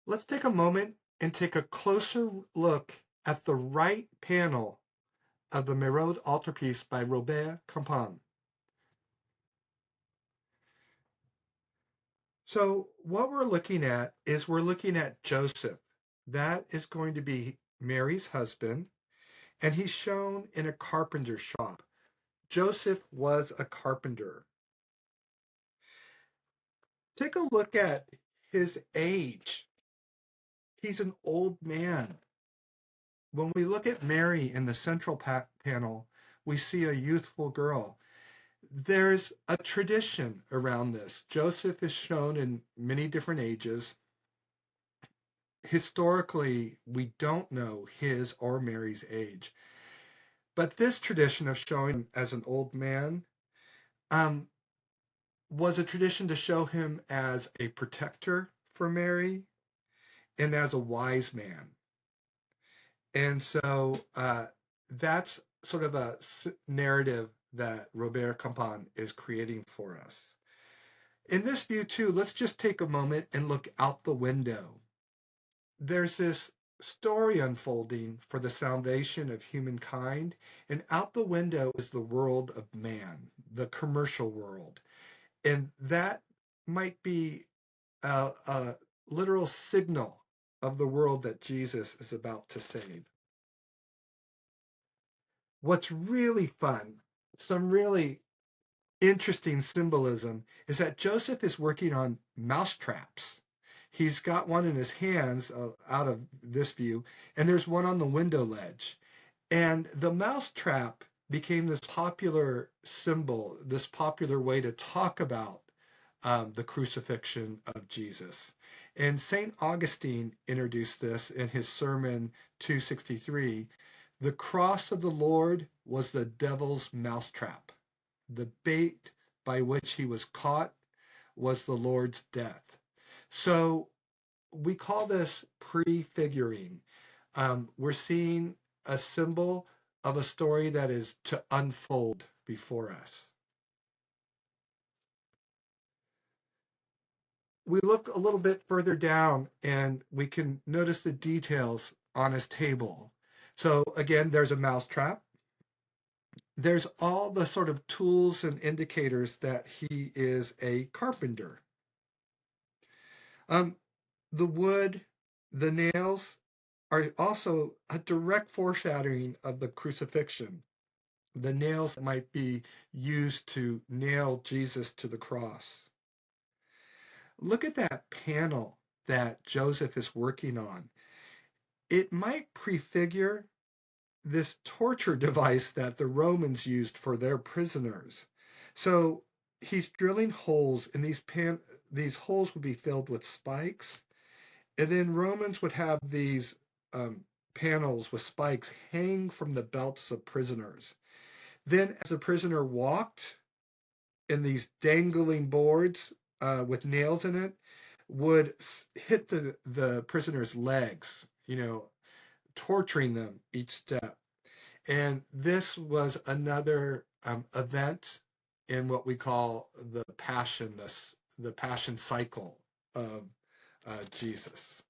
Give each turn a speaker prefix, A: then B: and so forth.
A: Let's take a moment and take a closer look at the right panel of the Merode Altarpiece by Robert Campin. So what we're looking at is we're looking at Joseph. That is going to be Mary's husband, and he's shown in a carpenter shop. Joseph was a carpenter. Take a look at his age. He's an old man. When we look at Mary in the central panel, we see a youthful girl. There's a tradition around this. Joseph is shown in many different ages. Historically, we don't know his or Mary's age. But this tradition of showing him as an old man um, was a tradition to show him as a protector for Mary and as a wise man. And so that's sort of a narrative that Robert Campin is creating for us. In this view, too, let's just take a moment and look out the window. There's this story unfolding for the salvation of humankind, and out the window is the world of man, the commercial world. And that might be a literal signal of the world that Jesus is about to save. What's really fun, some really interesting symbolism, is that Joseph is working on mouse traps. He's got one in his hands out of this view, and there's one on the window ledge. And the mouse trap became this popular symbol, this popular way to talk about the crucifixion of Jesus. And St. Augustine introduced this in his sermon 263. The cross of the Lord was the devil's mousetrap. The bait by which he was caught was the Lord's death. So we call this prefiguring. We're seeing a symbol of a story that is to unfold before us. We look a little bit further down and we can notice the details on his table. So again, there's a mousetrap. There's all the sort of tools and indicators that he is a carpenter. The wood, the nails are also a direct foreshadowing of the crucifixion. The nails might be used to nail Jesus to the cross. Look at that panel that Joseph is working on. It might prefigure this torture device that the Romans used for their prisoners. So he's drilling holes, and these holes would be filled with spikes, and then Romans would have these panels with spikes hang from the belts of prisoners. Then, as a prisoner walked, and these dangling boards with nails in it would hit the prisoner's legs, torturing them each step. And this was another event in what we call the passion cycle of Jesus.